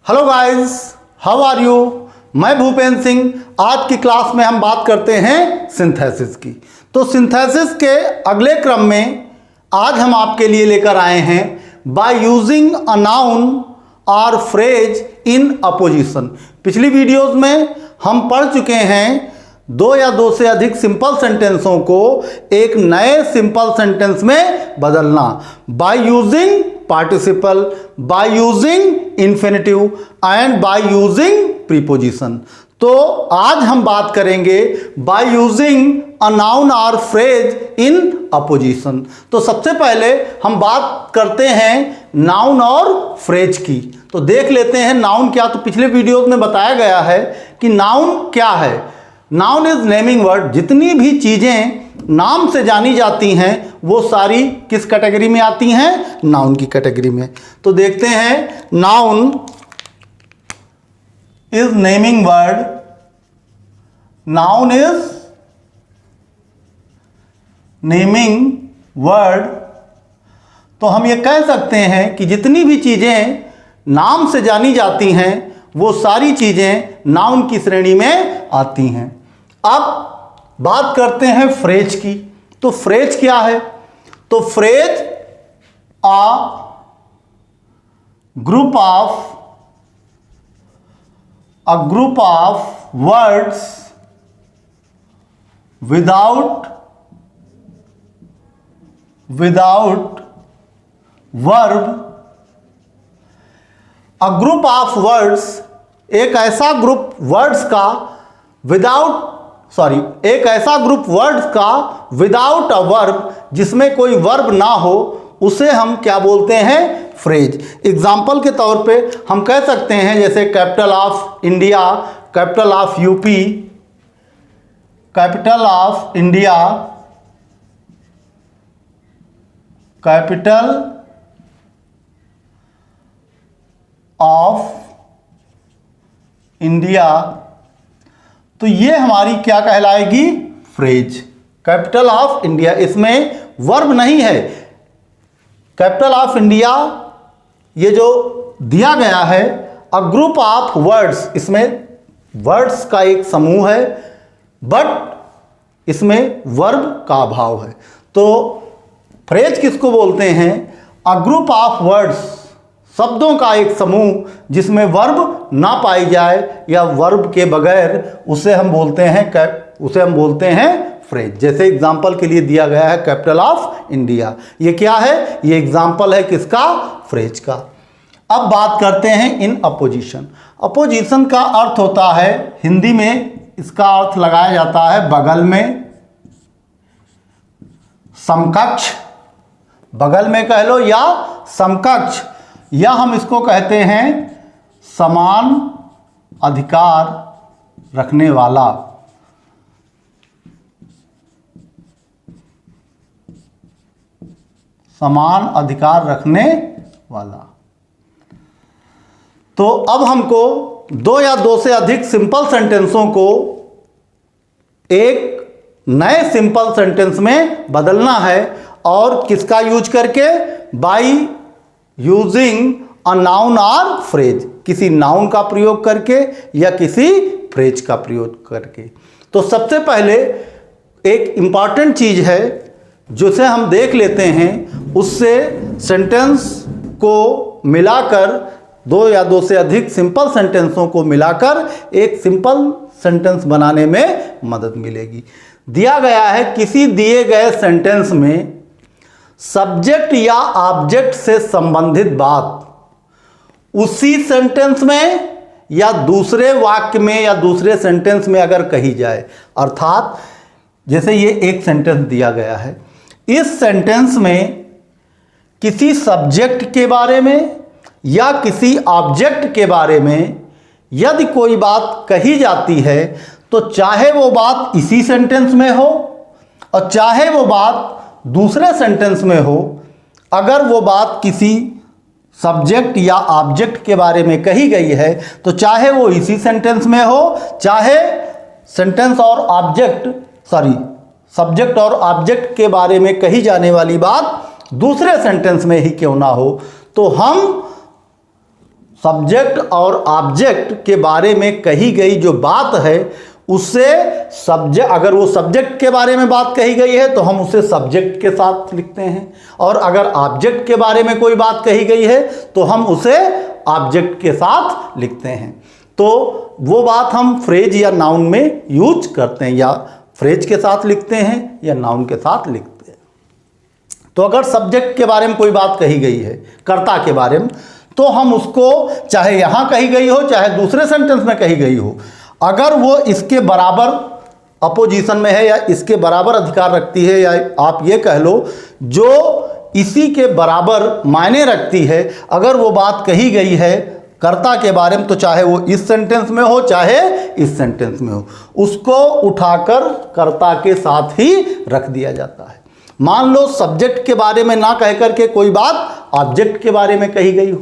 Hello guys, how are you. मैं भूपेंद्र सिंह। आज की क्लास में हम बात करते हैं सिंथेसिस की। तो सिंथेसिस के अगले क्रम में आज हम आपके लिए लेकर आए हैं बाय यूजिंग अ नाउन और फ्रेज इन अपोजिशन। पिछली वीडियोस में हम पढ़ चुके हैं दो या दो से अधिक सिंपल सेंटेंसों को एक नए सिंपल सेंटेंस में बदलना by using participle, by using infinitive and by using preposition. तो आज हम बात करेंगे बाय यूजिंग अ नाउन और फ्रेज इन अपोजिशन। तो सबसे पहले हम बात करते हैं नाउन और फ्रेज की। तो देख लेते हैं नाउन क्या। तो पिछले वीडियोस में बताया गया है कि नाउन क्या है। Noun is naming word. जितनी भी चीजें नाम से जानी जाती हैं वो सारी किस कैटेगरी में आती हैं? नाउन की कैटेगरी में। तो देखते हैं, noun is naming word. Noun is naming word. तो हम ये कह सकते हैं कि जितनी भी चीजें नाम से जानी जाती हैं वो सारी चीजें नाउन की श्रेणी में आती हैं। अब बात करते हैं फ्रेज की। तो फ्रेज क्या है? तो phrase group of words without verb. A group of words एक ऐसा ग्रुप वर्ड्स का एक ऐसा ग्रुप वर्ड्स का विदाउट अ वर्ब, जिसमें कोई वर्ब ना हो, उसे हम क्या बोलते हैं? फ्रेज। एग्जाम्पल के तौर पे हम कह सकते हैं जैसे capital of India, capital of UP, capital of India, capital of India. तो ये हमारी क्या कहलाएगी? फ्रेज। कैपिटल ऑफ इंडिया, इसमें वर्ब नहीं है। कैपिटल ऑफ इंडिया ये जो दिया गया है, अ ग्रुप ऑफ वर्ड्स, इसमें वर्ड्स का एक समूह है बट इसमें वर्ब का अभाव है। तो फ्रेज किसको बोलते हैं? अ ग्रुप ऑफ वर्ड्स, शब्दों का एक समूह जिसमें वर्ब ना पाई जाए या वर्ब के बगैर, उसे हम बोलते हैं फ्रेज। जैसे एग्जाम्पल के लिए दिया गया है कैपिटल ऑफ इंडिया। ये क्या है? ये एग्जाम्पल है किसका? फ्रेज का। अब बात करते हैं इन अपोजिशन। अपोजिशन का अर्थ होता है, हिंदी में इसका अर्थ लगाया जाता है बगल में, समकक्ष, बगल में कह लो या समकक्ष, या हम इसको कहते हैं समान अधिकार रखने वाला। समान अधिकार रखने वाला। तो अब हमको दो या दो से अधिक सिंपल सेंटेंसों को एक नए सिंपल सेंटेंस में बदलना है। और किसका यूज करके? बाय यूजिंग अ नाउन और फ्रेज। किसी नाउन का प्रयोग करके या किसी फ्रेज का प्रयोग करके। तो सबसे पहले एक इंपॉर्टेंट चीज है जिसे हम देख लेते हैं, उससे सेंटेंस को मिलाकर, दो या दो से अधिक सिंपल सेंटेंसों को मिलाकर एक सिंपल सेंटेंस बनाने में मदद मिलेगी। दिया गया है किसी दिए गए सेंटेंस में सब्जेक्ट या ऑब्जेक्ट से संबंधित बात उसी सेंटेंस में या दूसरे वाक्य में या दूसरे सेंटेंस में अगर कही जाए, अर्थात जैसे ये एक सेंटेंस दिया गया है, इस सेंटेंस में किसी सब्जेक्ट के बारे में या किसी ऑब्जेक्ट के बारे में यदि कोई बात कही जाती है, तो चाहे वो बात इसी सेंटेंस में हो और चाहे वो बात दूसरे सेंटेंस में हो, अगर वो बात किसी सब्जेक्ट या ऑब्जेक्ट के बारे में कही गई है तो चाहे वो इसी सेंटेंस में हो, चाहे सेंटेंस और ऑब्जेक्ट सब्जेक्ट और ऑब्जेक्ट के बारे में कही जाने वाली बात दूसरे सेंटेंस में ही क्यों ना हो, तो हम सब्जेक्ट और ऑब्जेक्ट के बारे में कही गई जो बात है उससे सब्जेक्ट, अगर वो सब्जेक्ट के बारे में बात कही गई है तो हम उसे सब्जेक्ट के साथ लिखते हैं, और अगर ऑब्जेक्ट के बारे में कोई बात कही गई है तो हम उसे ऑब्जेक्ट के साथ लिखते हैं। तो वो बात हम फ्रेज या नाउन में यूज करते हैं, या फ्रेज के साथ लिखते हैं या नाउन के साथ लिखते हैं। तो अगर सब्जेक्ट के बारे में कोई बात कही गई है, कर्ता के बारे में, तो हम उसको चाहे यहाँ कही गई हो चाहे दूसरे सेंटेंस में कही गई हो, अगर वो इसके बराबर अपोजिशन में है या इसके बराबर अधिकार रखती है, या आप ये कह लो जो इसी के बराबर मायने रखती है, अगर वो बात कही गई है कर्ता के बारे में, तो चाहे वो इस सेंटेंस में हो चाहे इस सेंटेंस में हो, उसको उठाकर कर्ता के साथ ही रख दिया जाता है। मान लो सब्जेक्ट के बारे में ना कह करके कोई बात ऑब्जेक्ट के बारे में कही गई हो,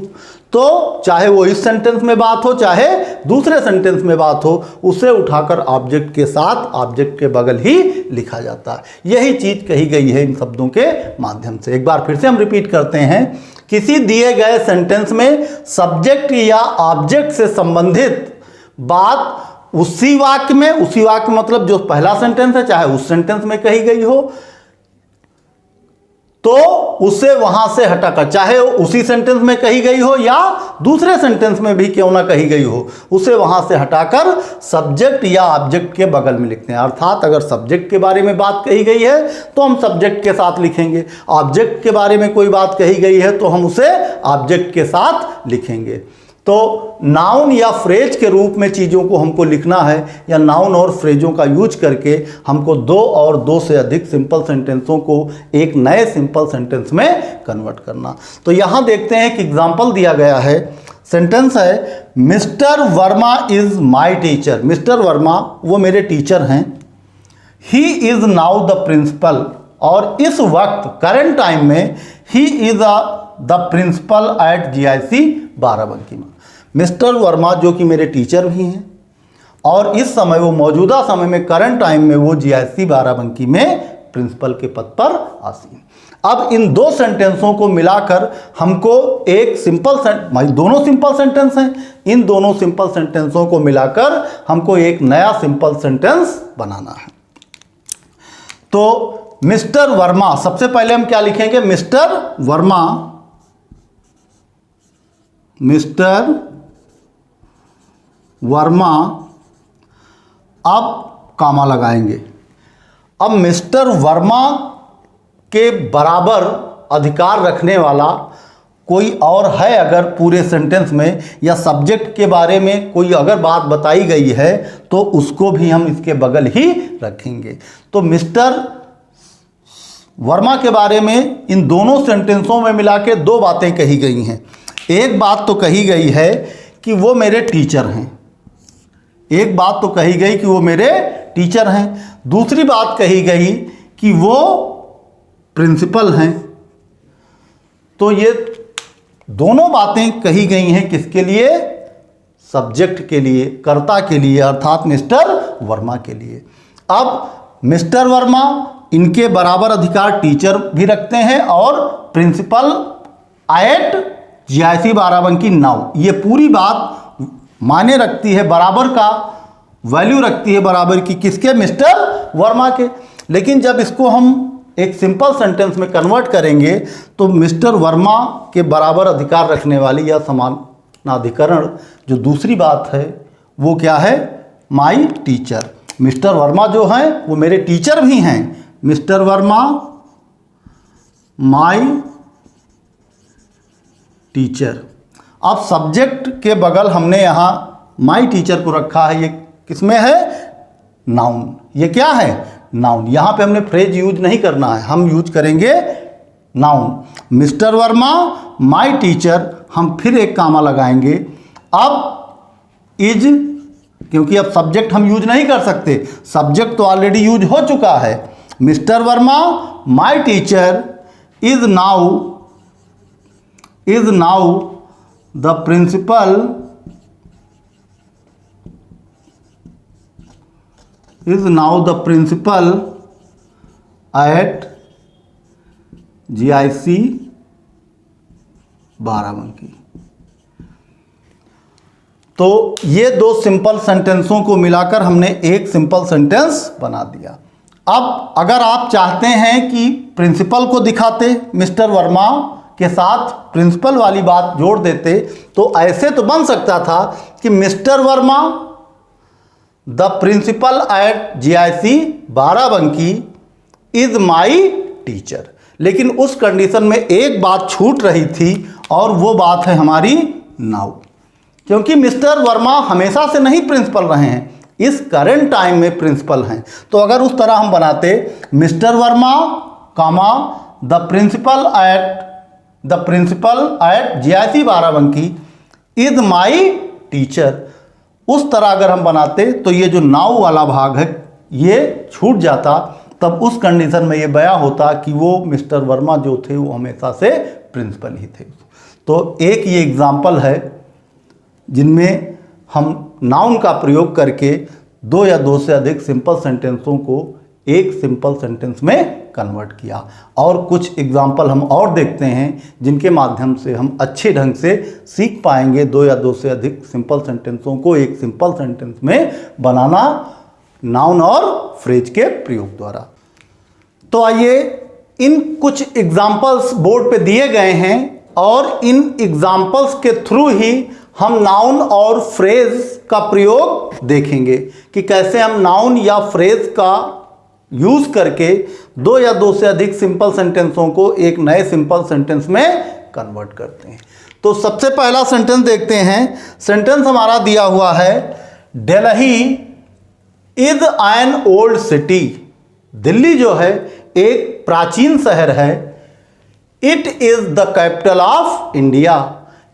तो चाहे वो इस सेंटेंस में बात हो चाहे दूसरे सेंटेंस में बात हो, उसे उठाकर ऑब्जेक्ट के साथ ऑब्जेक्ट के बगल ही लिखा जाता है। यही चीज कही गई है इन शब्दों के माध्यम से। एक बार फिर से हम रिपीट करते हैं, किसी दिए गए सेंटेंस में सब्जेक्ट या ऑब्जेक्ट से संबंधित बात उसी वाक्य में, उसी वाक्य मतलब जो पहला सेंटेंस है चाहे उस सेंटेंस में कही गई हो, तो उसे वहां से हटाकर, चाहे उसी सेंटेंस में कही गई हो या दूसरे सेंटेंस में भी क्यों ना कही गई हो, उसे वहां से हटाकर सब्जेक्ट या ऑब्जेक्ट के बगल में लिखते हैं। अर्थात अगर सब्जेक्ट के बारे में बात कही गई है तो हम सब्जेक्ट के साथ लिखेंगे, ऑब्जेक्ट के बारे में कोई बात कही गई है तो हम उसे ऑब्जेक्ट के साथ लिखेंगे। तो नाउन या फ्रेज के रूप में चीज़ों को हमको लिखना है, या नाउन और फ्रेजों का यूज करके हमको दो और दो से अधिक सिंपल सेंटेंसों को एक नए सिंपल सेंटेंस में कन्वर्ट करना। तो यहाँ देखते हैं कि एग्जाम्पल दिया गया है, सेंटेंस है mister Verma is my teacher. Mister Verma वो मेरे टीचर हैं। He is now the principal, और इस वक्त करंट टाइम में he is the principal at GIC Barabanki में। मिस्टर वर्मा जो कि मेरे टीचर भी हैं, और इस समय वो मौजूदा समय में करंट टाइम में वो GIC बाराबंकी में प्रिंसिपल के पद पर आसीन। अब इन दो सेंटेंसों को मिलाकर हमको एक सिंपल दोनों सिंपल सेंटेंस हैं, इन दोनों सिंपल सेंटेंसों को मिलाकर हमको एक नया सिंपल सेंटेंस बनाना है। तो मिस्टर वर्मा, सबसे पहले हम क्या लिखेंगे, मिस्टर वर्मा, मिस्टर वर्मा, अब कामा लगाएंगे। अब मिस्टर वर्मा के बराबर अधिकार रखने वाला कोई और है अगर पूरे सेंटेंस में, या सब्जेक्ट के बारे में कोई अगर बात बताई गई है तो उसको भी हम इसके बगल ही रखेंगे। तो मिस्टर वर्मा के बारे में इन दोनों सेंटेंसों में मिला के दो बातें कही गई हैं। एक बात तो कही गई है कि वो मेरे टीचर हैं, एक बात तो कही गई कि वो मेरे टीचर हैं, दूसरी बात कही गई कि वो प्रिंसिपल हैं। तो ये दोनों बातें कही गई हैं किसके लिए, सब्जेक्ट के लिए, कर्ता के लिए, अर्थात मिस्टर वर्मा के लिए। अब मिस्टर वर्मा इनके बराबर अधिकार टीचर भी रखते हैं, और principal at GIC Barabanki now, ये पूरी बात माने रखती है, बराबर का वैल्यू रखती है बराबर की, किसके, मिस्टर वर्मा के। लेकिन जब इसको हम एक सिंपल सेंटेंस में कन्वर्ट करेंगे तो मिस्टर वर्मा के बराबर अधिकार रखने वाली या समानाधिकरण जो दूसरी बात है वो क्या है, माई टीचर। मिस्टर वर्मा जो हैं वो मेरे टीचर भी हैं, मिस्टर वर्मा माई टीचर। अब सब्जेक्ट के बगल हमने यहाँ माई टीचर को रखा है, ये किसमें है, नाउन। ये क्या है, नाउन। यहाँ पे हमने फ्रेज यूज नहीं करना है, हम यूज करेंगे noun. Mister Verma my teacher, हम फिर एक कामा लगाएंगे। अब इज, क्योंकि अब सब्जेक्ट हम यूज नहीं कर सकते, सब्जेक्ट तो ऑलरेडी यूज हो चुका है। Mister Verma my teacher is now the principal at GIC Barabanki. तो ये दो सिंपल सेंटेंसों को मिलाकर हमने एक सिंपल सेंटेंस बना दिया। अब अगर आप चाहते हैं कि प्रिंसिपल को दिखाते, मिस्टर वर्मा के साथ प्रिंसिपल वाली बात जोड़ देते, तो ऐसे तो बन सकता था कि mister Verma the principal at GIC Barabanki is my teacher. लेकिन उस कंडीशन में एक बात छूट रही थी और वो बात है हमारी नाउ, क्योंकि मिस्टर वर्मा हमेशा से नहीं प्रिंसिपल रहे हैं, इस करंट टाइम में प्रिंसिपल हैं। तो अगर उस तरह हम बनाते mister Verma comma the principal at GIC Barabanki is my teacher, उस तरह अगर हम बनाते तो ये जो नाउ वाला भाग है ये छूट जाता। तब उस कंडीशन में ये बयां होता कि वो मिस्टर वर्मा जो थे वो हमेशा से प्रिंसिपल ही थे। तो एक ये एग्जाम्पल है जिनमें हम नाउन का प्रयोग करके दो या दो से अधिक सिंपल सेंटेंसों को एक सिंपल सेंटेंस में कन्वर्ट किया। और कुछ एग्जाम्पल हम और देखते हैं जिनके माध्यम से हम अच्छे ढंग से सीख पाएंगे दो या दो से अधिक सिंपल सेंटेंसों को एक सिंपल सेंटेंस में बनाना नाउन और फ्रेज के प्रयोग द्वारा। तो आइए, इन कुछ एग्जाम्पल्स बोर्ड पे दिए गए हैं और इन एग्जाम्पल्स के थ्रू ही हम नाउन और फ्रेज का प्रयोग देखेंगे कि कैसे हम नाउन या फ्रेज का यूज करके दो या दो से अधिक सिंपल सेंटेंसों को एक नए सिंपल सेंटेंस में कन्वर्ट करते हैं। तो सबसे पहला सेंटेंस देखते हैं। सेंटेंस हमारा दिया हुआ है, Delhi is an old city. Delhi जो है एक प्राचीन शहर है। It is the capital of India.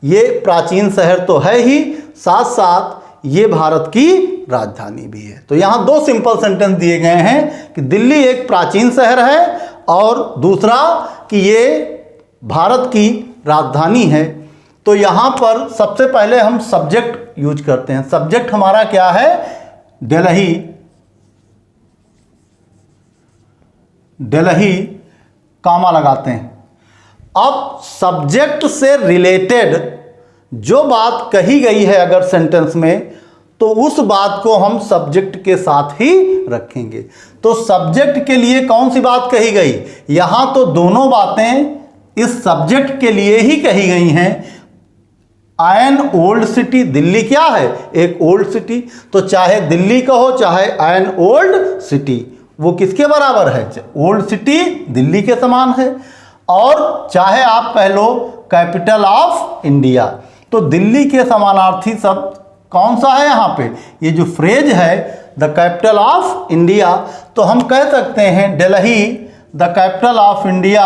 ये प्राचीन शहर तो है ही, साथ साथ ये भारत की राजधानी भी है। तो यहां दो सिंपल सेंटेंस दिए गए हैं कि दिल्ली एक प्राचीन शहर है और दूसरा कि ये भारत की राजधानी है। तो यहां पर सबसे पहले हम सब्जेक्ट यूज करते हैं। सब्जेक्ट हमारा क्या है? दिल्ली। दिल्ली कामा लगाते हैं। अब सब्जेक्ट से रिलेटेड जो बात कही गई है अगर सेंटेंस में, तो उस बात को हम सब्जेक्ट के साथ ही रखेंगे। तो सब्जेक्ट के लिए कौन सी बात कही गई? यहां तो दोनों बातें इस सब्जेक्ट के लिए ही कही गई हैं। एन ओल्ड सिटी, दिल्ली क्या है? एक ओल्ड सिटी। तो चाहे दिल्ली कहो चाहे एन ओल्ड सिटी, वो किसके बराबर है? ओल्ड सिटी दिल्ली के समान है। और चाहे आप कह लो कैपिटल ऑफ इंडिया, तो दिल्ली के समानार्थी शब्द कौन सा है यहां पे? ये जो फ्रेज है द कैपिटल ऑफ इंडिया, तो हम कह सकते हैं Delhi the capital of India,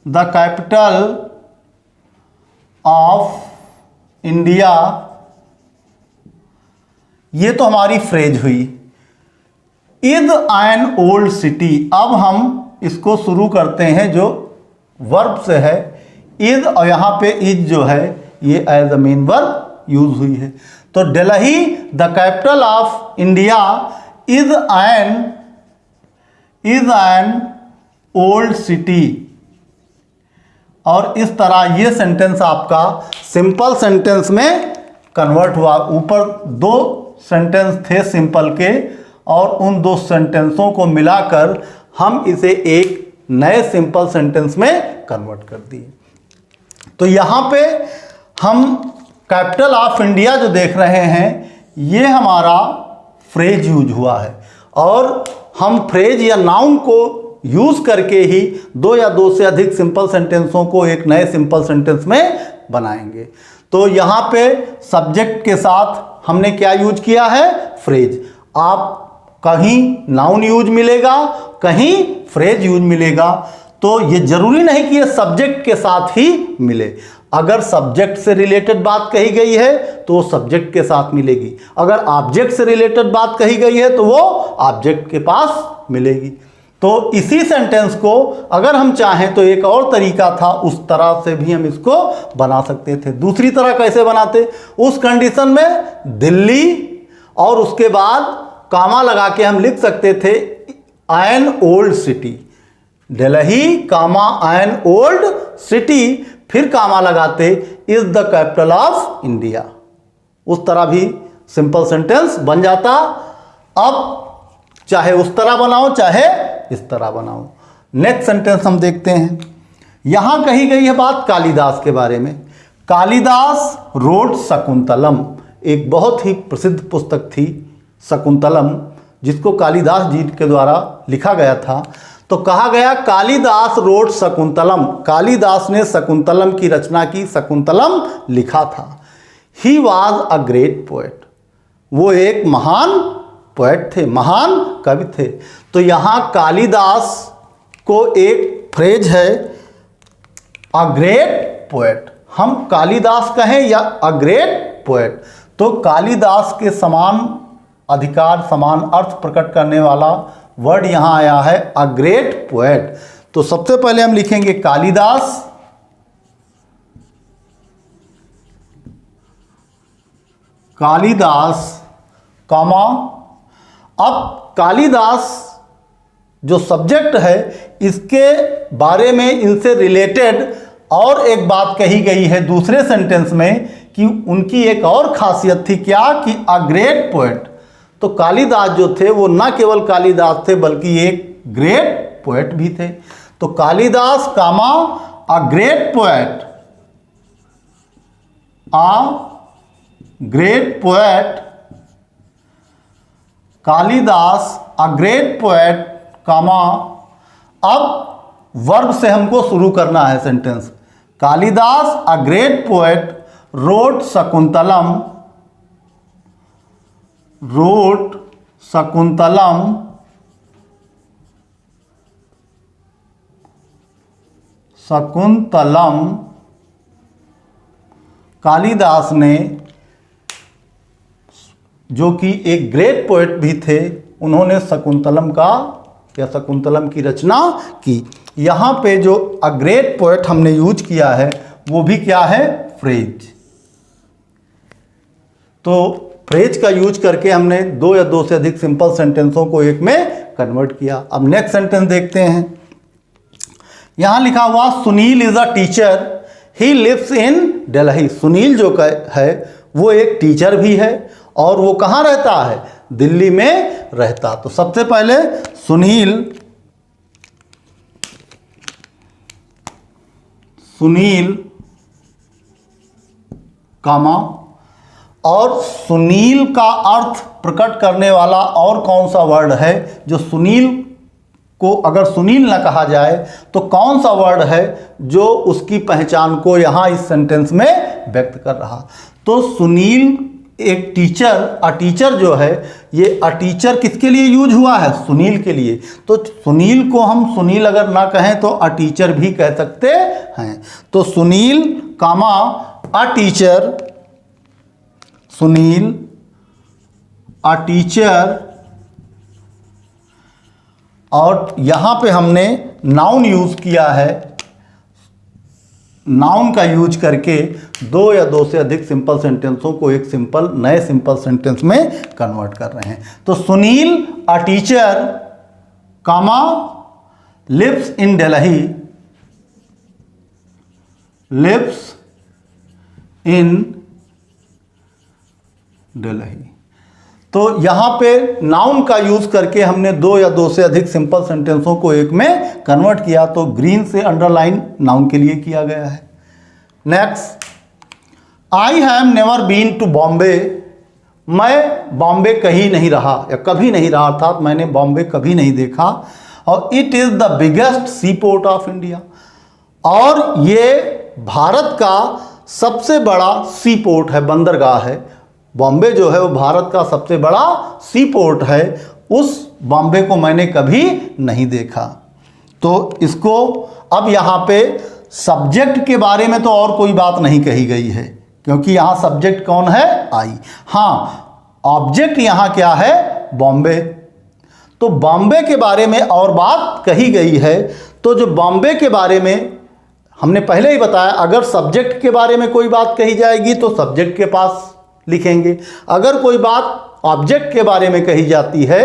the capital of India. ये तो हमारी फ्रेज हुई। Is an old city. अब हम इसको शुरू करते हैं जो वर्ब से है, इज, और यहां पे इज जो है ये as a main verb use हुई है। तो Delhi the capital of India is an old city. और इस तरह ये सेंटेंस आपका सिंपल सेंटेंस में कन्वर्ट हुआ। ऊपर दो सेंटेंस थे सिंपल के और उन दो सेंटेंसों को मिलाकर हम इसे एक नए सिंपल सेंटेंस में कन्वर्ट कर दिए। तो यहाँ पे हम कैपिटल ऑफ इंडिया जो देख रहे हैं ये हमारा फ्रेज यूज हुआ है और हम फ्रेज या नाउन को यूज करके ही दो या दो से अधिक सिंपल सेंटेंसों को एक नए सिंपल सेंटेंस में बनाएंगे। तो यहाँ पे सब्जेक्ट के साथ हमने क्या यूज किया है? फ्रेज। आप कहीं नाउन यूज मिलेगा, कहीं फ्रेज यूज मिलेगा। तो ये जरूरी नहीं कि ये सब्जेक्ट के साथ ही मिले। अगर सब्जेक्ट से रिलेटेड बात कही गई है तो वो सब्जेक्ट के साथ मिलेगी, अगर ऑब्जेक्ट से रिलेटेड बात कही गई है तो वो ऑब्जेक्ट के पास मिलेगी। तो इसी सेंटेंस को अगर हम चाहें तो एक और तरीका था, उस तरह से भी हम इसको बना सकते थे। दूसरी तरह कैसे बनाते? उस कंडीशन में दिल्ली और उसके बाद कामा लगा के हम लिख सकते थे an old city. Delhi comma an old city, फिर कामा लगाते is the capital of India. उस तरह भी सिंपल सेंटेंस बन जाता। अब चाहे उस तरह बनाओ चाहे इस तरह बनाओ। नेक्स्ट सेंटेंस हम देखते हैं। यहां कही गई है बात कालिदास के बारे में। कालिदास रोट शकुंतलम, एक बहुत ही प्रसिद्ध पुस्तक थी शकुंतलम, जिसको कालिदास जी के द्वारा लिखा गया था। तो कहा गया कालिदास रोट शकुंतलम, कालिदास ने शकुंतलम की रचना की, शकुंतलम लिखा था। He was a great poet, वो एक महान पोएट थे, महान कवि थे। तो यहाँ कालिदास को एक फ्रेज है अ ग्रेट पोएट, हम कालिदास कहें या अ ग्रेट पोएट, तो कालिदास के समान अधिकार, समान अर्थ प्रकट करने वाला वर्ड यहाँ आया है अ ग्रेट पोएट। तो सबसे पहले हम लिखेंगे कालिदास, कालिदास कामा, अब कालिदास जो सब्जेक्ट है इसके बारे में इनसे रिलेटेड और एक बात कही गई है दूसरे सेंटेंस में कि उनकी एक और खासियत थी, क्या कि अ ग्रेट पोएट। तो कालिदास जो थे वो न केवल कालिदास थे बल्कि एक ग्रेट पोएट भी थे। तो Kalidas comma a great poet, a great poet, Kalidas a great poet comma, अब वर्ब से हमको शुरू करना है sentence. Kalidas a great poet wrote Shakuntalam, wrote Shakuntalam, Shakuntalam, Kalidas ने, जो कि एक ग्रेट पोएट भी थे, उन्होंने शकुंतलम का या शकुंतलम की रचना की। यहाँ पे जो अ ग्रेट पोएट हमने यूज किया है वो भी क्या है, फ्रेज। तो फ्रेज का यूज करके हमने दो या दो से अधिक सिंपल सेंटेंसों को एक में कन्वर्ट किया। अब नेक्स्ट सेंटेंस देखते हैं। यहाँ लिखा हुआ Sunil is a teacher, he lives in Delhi. Sunil जो है वो एक टीचर भी है और वो कहाँ रहता है, दिल्ली में रहता। तो सबसे पहले सुनील, सुनील कामा, और सुनील का अर्थ प्रकट करने वाला और कौन सा वर्ड है जो सुनील को, अगर सुनील ना कहा जाए तो कौन सा वर्ड है जो उसकी पहचान को यहाँ इस सेंटेंस में व्यक्त कर रहा। तो सुनील एक टीचर, अ टीचर जो है, ये अ टीचर किसके लिए यूज हुआ है, सुनील के लिए। तो सुनील को हम सुनील अगर ना कहें तो अ टीचर भी कह सकते हैं। तो Sunil comma a teacher, Sunil a teacher, और यहाँ पे हमने नाउन यूज किया है। नाउन का यूज करके दो या दो से अधिक सिंपल सेंटेंसों को एक सिंपल नए सिंपल सेंटेंस में कन्वर्ट कर रहे हैं। तो Sunil a teacher comma lives in Delhi, lives in Delhi. तो यहाँ पे नाउन का यूज करके हमने दो या दो से अधिक सिंपल सेंटेंसों को एक में कन्वर्ट किया। तो ग्रीन से अंडरलाइन नाउन के लिए किया गया है। Next, I have never been to Bombay, मैं बॉम्बे कहीं नहीं रहा या कभी नहीं रहा, अर्थात मैंने बॉम्बे कभी नहीं देखा। और it is the biggest sea port of India, और ये भारत का सबसे बड़ा सी पोर्ट है, बंदरगाह है। बॉम्बे जो है वो भारत का सबसे बड़ा सी पोर्ट है, उस बॉम्बे को मैंने कभी नहीं देखा। तो इसको अब यहाँ पे सब्जेक्ट के बारे में तो और कोई बात नहीं कही गई है, क्योंकि यहाँ सब्जेक्ट कौन है, आई। हाँ, ऑब्जेक्ट यहाँ क्या है, बॉम्बे। तो बॉम्बे के बारे में और बात कही गई है। तो जो बॉम्बे के बारे में हमने पहले ही बताया, अगर सब्जेक्ट के बारे में कोई बात कही जाएगी तो सब्जेक्ट के पास लिखेंगे। अगर कोई बात ऑब्जेक्ट के बारे में कही जाती है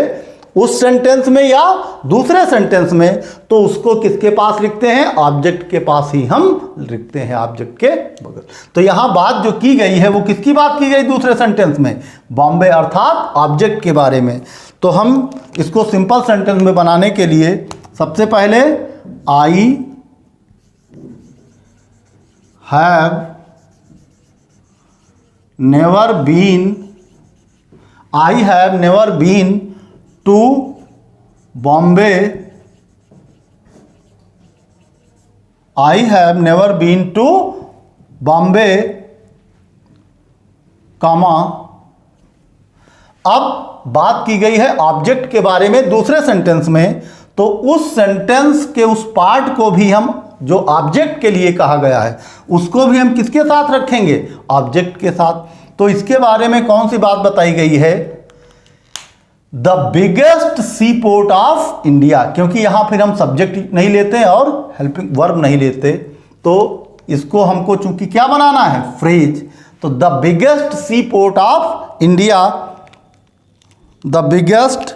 उस सेंटेंस में या दूसरे सेंटेंस में, तो उसको किसके पास लिखते हैं, ऑब्जेक्ट के पास ही हम लिखते हैं, ऑब्जेक्ट के बगल। तो यहां बात जो की गई है वो किसकी बात की गई दूसरे सेंटेंस में, बॉम्बे अर्थात ऑब्जेक्ट के बारे में। तो हम इसको सिंपल सेंटेंस में बनाने के लिए सबसे पहले I have never been, I have never been to Bombay, I have never been to Bombay, comma. अब बात की गई है ऑब्जेक्ट के बारे में दूसरे सेंटेंस में, तो उस सेंटेंस के उस पार्ट को भी हम, जो ऑब्जेक्ट के लिए कहा गया है, उसको भी हम किसके साथ रखेंगे, ऑब्जेक्ट के साथ। तो इसके बारे में कौन सी बात बताई गई है, the biggest sea port of India, क्योंकि यहां फिर हम सब्जेक्ट नहीं लेते और हेल्पिंग वर्ब नहीं लेते, तो इसको हमको चूंकि क्या बनाना है, फ्रेज। तो the biggest sea port of India, the biggest,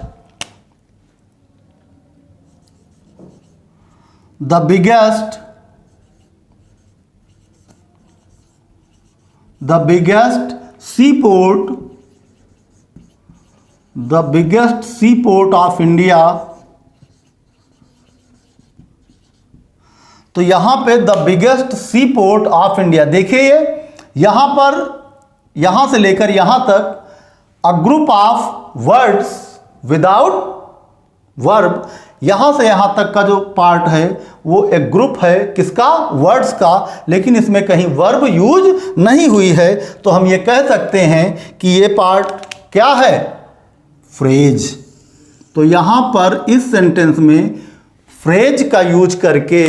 the biggest, the biggest sea port, the biggest sea port of India. तो यहां पे the biggest sea port of India, देखिए यहां पर, यहां से लेकर यहां तक a group of words without verb, यहां से यहां तक का जो पार्ट है वो एक ग्रुप है किसका, वर्ड्स का, लेकिन इसमें कहीं वर्ब यूज नहीं हुई है। तो हम ये कह सकते हैं कि ये पार्ट क्या है, फ्रेज। तो यहां पर इस सेंटेंस में फ्रेज का यूज करके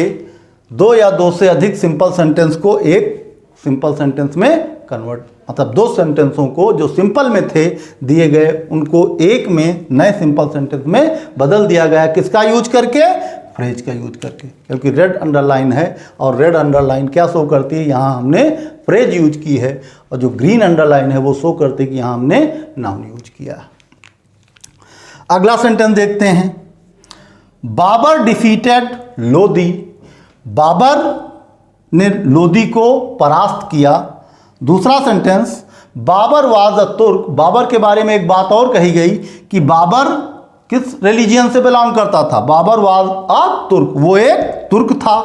दो या दो से अधिक सिंपल सेंटेंस को एक सिंपल सेंटेंस में कन्वर्ट, मतलब दो सेंटेंसों को जो सिंपल में थे दिए गए उनको एक में नए सिंपल सेंटेंस में बदल दिया गया, किसका यूज करके, फ्रेज का यूज करके। क्योंकि रेड अंडरलाइन है और रेड अंडरलाइन क्या शो करती है, यहाँ हमने फ्रेज यूज की है, और जो ग्रीन अंडरलाइन है वो शो करती है कि यहाँ हमने नाउन यूज किया। अगला सेंटेंस देखते हैं, बाबर डिफीटेड लोदी, बाबर ने लोदी को परास्त किया। दूसरा सेंटेंस, बाबर वाज अ तुर्क, बाबर के बारे में एक बात और कही गई कि बाबर किस रिलीजियन से बिलोंग करता था, बाबर वाज अ तुर्क, वो एक तुर्क था।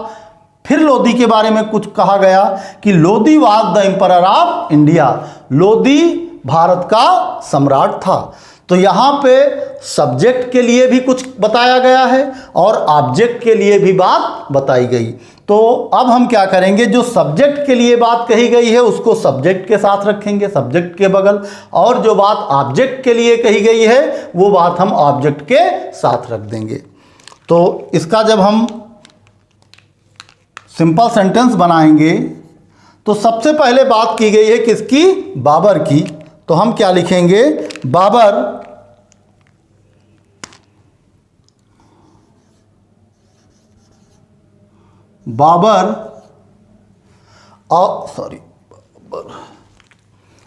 फिर लोदी के बारे में कुछ कहा गया कि Lodi was the emperor of India, Lodi Bharat का सम्राट था। तो यहाँ पे सब्जेक्ट के लिए भी कुछ बताया गया है और ऑब्जेक्ट के लिए भी बात बताई गई। तो अब हम क्या करेंगे, जो सब्जेक्ट के लिए बात कही गई है उसको सब्जेक्ट के साथ रखेंगे, सब्जेक्ट के बगल, और जो बात ऑब्जेक्ट के लिए कही गई है वो बात हम ऑब्जेक्ट के साथ रख देंगे। तो इसका जब हम सिंपल सेंटेंस बनाएंगे तो सबसे पहले बात की गई है किसकी, बाबर की। तो हम क्या लिखेंगे, बाबर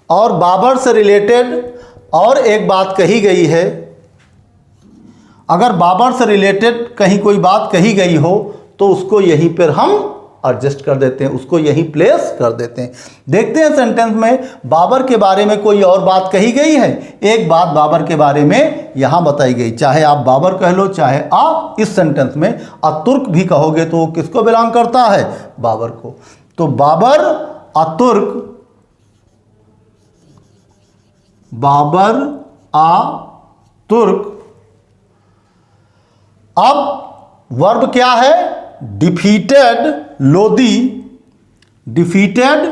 और बाबर से रिलेटेड और एक बात कही गई है। अगर बाबर से रिलेटेड कहीं कोई बात कही गई हो तो उसको यहीं पर हम एडजस्ट कर देते हैं, उसको यहीं प्लेस कर देते हैं। देखते हैं सेंटेंस में बाबर के बारे में कोई और बात कही गई है, एक बात बाबर के बारे में यहां बताई गई, चाहे आप बाबर कह लो चाहे आप इस सेंटेंस में अतुर्क भी कहोगे तो वो किसको बिलोंग करता है, बाबर को। तो बाबर अतुर्क, बाबर अतुर्क। अब वर्ब क्या है, डिफीटेड लोदी, डिफीटेड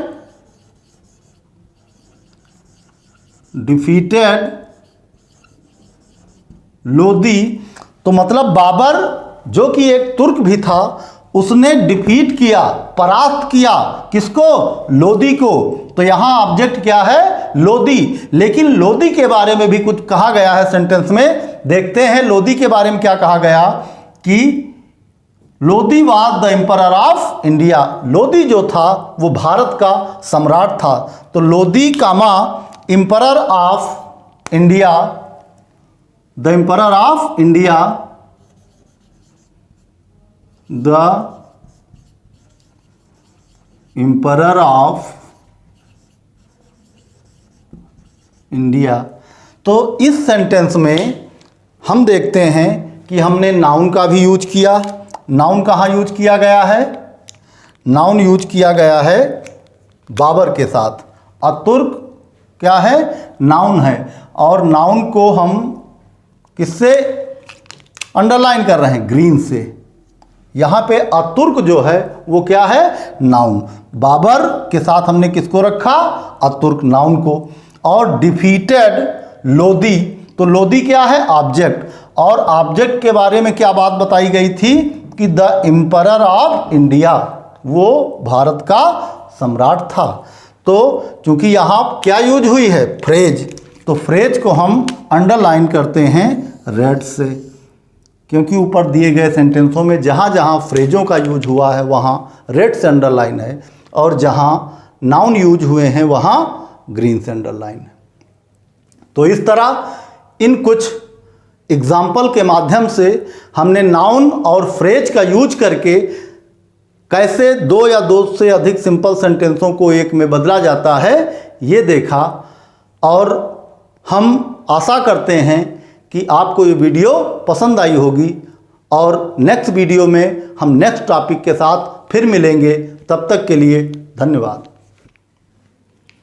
लोदी। तो मतलब बाबर जो कि एक तुर्क भी था उसने डिफीट किया, परास्त किया, किसको, लोदी को। तो यहां ऑब्जेक्ट क्या है, लोदी। लेकिन लोदी के बारे में भी कुछ कहा गया है सेंटेंस में, देखते हैं लोदी के बारे में क्या कहा गया कि Lodi was the emperor of India, Lodi जो था वो भारत का सम्राट था। तो Lodi comma emperor of India, the emperor of India, the emperor of India. तो इस सेंटेंस में हम देखते हैं कि हमने नाउन का भी यूज किया। नाउन कहाँ यूज किया गया है? नाउन यूज किया गया है बाबर के साथ। अतुर्क क्या है? नाउन है। और नाउन को हम किससे अंडरलाइन कर रहे हैं? ग्रीन से। यहाँ पे अतुर्क जो है वो क्या है? नाउन। बाबर के साथ हमने किसको रखा? अतुर्क, नाउन को। और डिफीटेड लोदी, तो लोदी क्या है? ऑब्जेक्ट। और ऑब्जेक्ट के बारे में क्या बात बताई गई थी कि द एम्परर ऑफ इंडिया, वो भारत का सम्राट था। तो चूंकि यहाँ क्या यूज हुई है? फ्रेज। तो फ्रेज को हम अंडरलाइन करते हैं रेड से, क्योंकि ऊपर दिए गए सेंटेंसों में जहाँ जहाँ फ्रेजों का यूज हुआ है वहाँ रेड से अंडरलाइन है, और जहाँ नाउन यूज हुए हैं वहाँ ग्रीन से अंडरलाइन है। तो इस तरह इन कुछ एग्जाम्पल के माध्यम से हमने नाउन और फ्रेज का यूज करके कैसे दो या दो से अधिक सिंपल सेंटेंसों को एक में बदला जाता है ये देखा। और हम आशा करते हैं कि आपको ये वीडियो पसंद आई होगी, और नेक्स्ट वीडियो में हम नेक्स्ट टॉपिक के साथ फिर मिलेंगे। तब तक के लिए धन्यवाद।